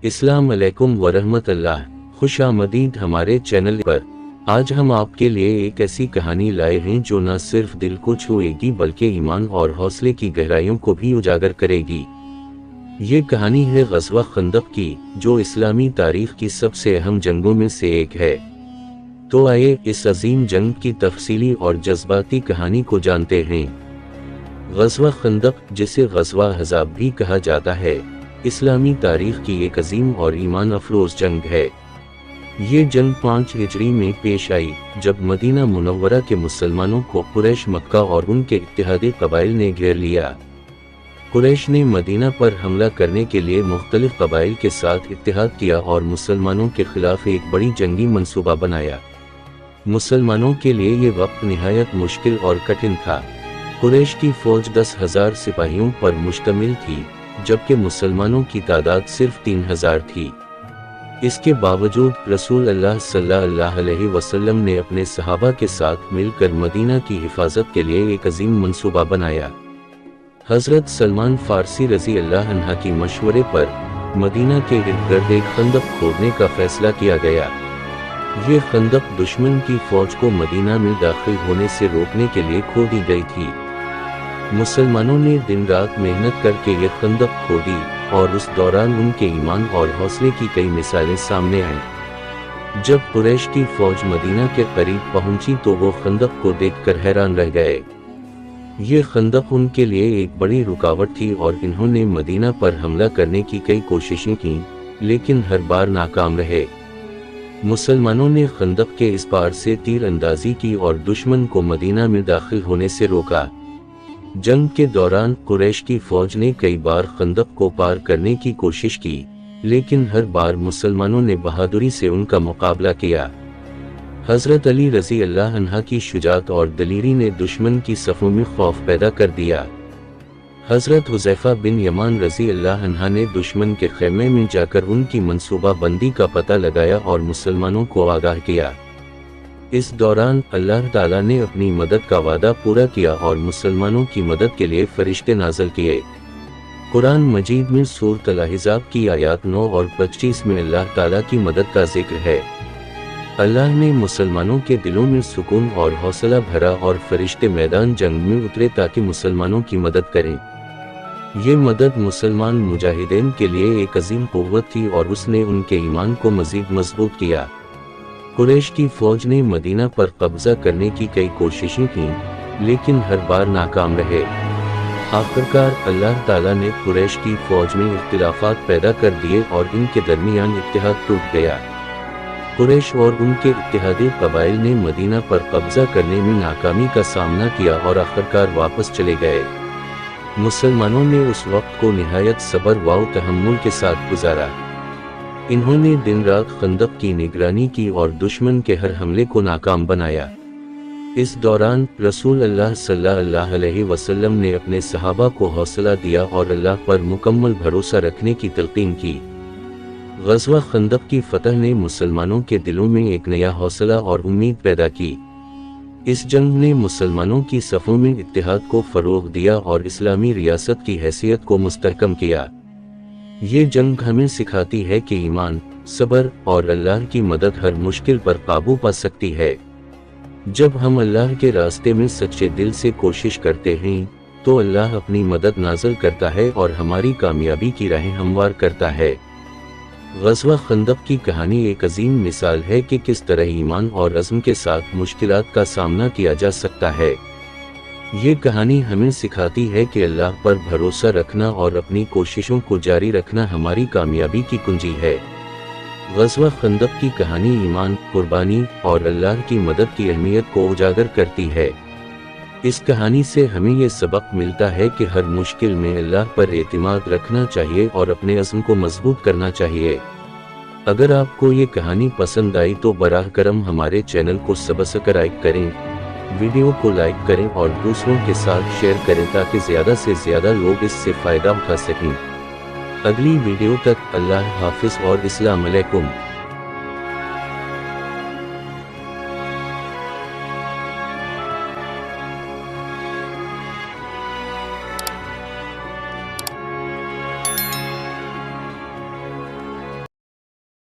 अस्सलाम अलैकुम वरहमतुल्लाह। खुश आमदीद हमारे चैनल पर। आज हम आपके लिए एक ऐसी कहानी लाए हैं जो न सिर्फ दिल को छुएगी बल्कि ईमान और हौसले की गहराइयों को भी उजागर करेगी। ये कहानी है ग़ज़वा खंदक की, जो इस्लामी तारीख की सबसे अहम जंगों में से एक है। तो आइए इस अजीम जंग की तफसीली और जज्बाती कहानी को जानते हैं। ग़ज़वा खंदक, जिसे ग़ज़वा अहज़ाब भी कहा जाता है, इस्लामी तारीख की एक अजीम और ईमान अफरोज़ जंग है। ये जंग 5 हिजरी में पेश आई, जब मदीना मुनव्वरा के मुसलमानों को कुरैश मक्का और उनके इत्तेहादी कबाइल ने घेर लिया। कुरैश ने मदीना पर हमला करने के लिए मुख्तलिफ कबाइल के साथ इत्तेहाद किया और मुसलमानों के खिलाफ एक बड़ी जंगी मंसूबा बनाया। मुसलमानों के लिए ये वक्त निहायत मुश्किल और कठिन था। कुरैश की फौज 10,000 सिपाहियों पर मुश्तमिल थी, जबकि मुसलमानों की तादाद सिर्फ 3,000 थी। इसके बावजूद रसूल अल्लाह सल्लल्लाहु अलैहि वसल्लम ने अपने सहाबा के साथ मिलकर मदीना की हिफाजत के लिए एक अजीम मंसूबा बनाया। हज़रत सलमान फारसी रज़ी अल्लाह अन्हा की मशवरे पर मदीना के इर्द-गिर्द एक खंदक खोदने का फैसला किया गया। ये खंदक दुश्मन की फौज को मदीना में दाखिल होने से रोकने के लिए खोदी गई थी। मुसलमानों ने दिन रात मेहनत करके ये खंदक खोदी और उस दौरान उनके ईमान और हौसले की कई मिसालें सामने आईं। जब कुरैश की फौज मदीना के करीब पहुंची तो वो खंदक को देखकर हैरान रह गए। ये खंदक उनके लिए एक बड़ी रुकावट थी और इन्होंने मदीना पर हमला करने की कई कोशिशें की, लेकिन हर बार नाकाम रहे। मुसलमानों ने खंदक के इस पार से तीर अंदाजी की और दुश्मन को मदीना में दाखिल होने से रोका। जंग के दौरान कुरैश की फौज ने कई बार खंदक को पार करने की कोशिश की, लेकिन हर बार मुसलमानों ने बहादुरी से उनका मुकाबला किया। हज़रत अली रज़ी अल्लाह अन्हा की शुजाअत और दलेरी ने दुश्मन की सफ़ों में खौफ पैदा कर दिया। हज़रत हुज़ैफ़ा बिन यमान रज़ी अल्लाह अन्हा ने दुश्मन के खेमे में जाकर उनकी मंसूबा बंदी का पता लगाया और मुसलमानों को आगाह किया। इस दौरान अल्लाह ताला ने अपनी मदद का वादा पूरा किया और मुसलमानों की मदद के लिए फरिश्ते नाज़िल किए। कुरान मजीद में सूरत अल-अहज़ाब की आयत 9 और 25 में अल्लाह ताला की मदद का जिक्र है। अल्लाह ने मुसलमानों के दिलों में सुकून और हौसला भरा और फरिश्ते मैदान जंग में उतरे ताकि मुसलमानों की मदद करें। ये मदद मुसलमान मुजाहिदीन के लिए एक अजीम क़ुव्वत थी और उसने उनके ईमान को मज़ीद मजबूत किया। कुरैश की फौज ने मदीना पर कब्जा करने की कई कोशिशें की, लेकिन हर बार नाकाम रहे। आखिरकार अल्लाह ताला ने कुरैश की फौज में इख्तिलाफात पैदा कर दिए और इनके दरमियान इत्तेहाद टूट गया। कुरैश और उनके इत्तेहादी कबाइल ने मदीना पर कब्जा करने में नाकामी का सामना किया और आखिरकार वापस चले गए। मुसलमानों ने उस वक्त को निहायत सब्र व तहम्मुल के साथ गुजारा। इन्होंने दिन रात खंदक की निगरानी की और दुश्मन के हर हमले को नाकाम बनाया। इस दौरान रसूल अल्लाह सल्लल्लाहु अलैहि वसल्लम ने अपने सहाबा को हौसला दिया और अल्लाह पर मुकम्मल भरोसा रखने की तलकीन की। ग़ज़वा खंदक की फतह ने मुसलमानों के दिलों में एक नया हौसला और उम्मीद पैदा की। इस जंग ने मुसलमानों की सफ़ों में इत्तेहाद को फ़रोग़ दिया और इस्लामी रियासत की हैसियत को मुस्तहकम किया। ये जंग हमें सिखाती है कि ईमान, सब्र और अल्लाह की मदद हर मुश्किल पर काबू पा सकती है। जब हम अल्लाह के रास्ते में सच्चे दिल से कोशिश करते हैं तो अल्लाह अपनी मदद नाज़िल करता है और हमारी कामयाबी की राहें हमवार करता है। ग़ज़वा खंदक की कहानी एक अजीम मिसाल है कि किस तरह ईमान और अज़्म के साथ मुश्किलात का सामना किया जा सकता है। ये कहानी हमें सिखाती है कि अल्लाह पर भरोसा रखना और अपनी कोशिशों को जारी रखना हमारी कामयाबी की कुंजी है। ग़ज़वा खंदक की कहानी ईमान, कुर्बानी और अल्लाह की मदद की अहमियत को उजागर करती है। इस कहानी से हमें ये सबक मिलता है कि हर मुश्किल में अल्लाह पर एतिमाद रखना चाहिए और अपने अज़्म को मजबूत करना चाहिए। अगर आपको ये कहानी पसंद आई तो बराह करम हमारे चैनल को सब्सक्राइब करें, वीडियो को लाइक करें और दूसरों के साथ शेयर करें ताकि ज़्यादा से ज़्यादा लोग इससे फ़ायदा उठा सकें। अगली वीडियो तक अल्लाह हाफ़िज़ और अस्सलाम अलैकुम।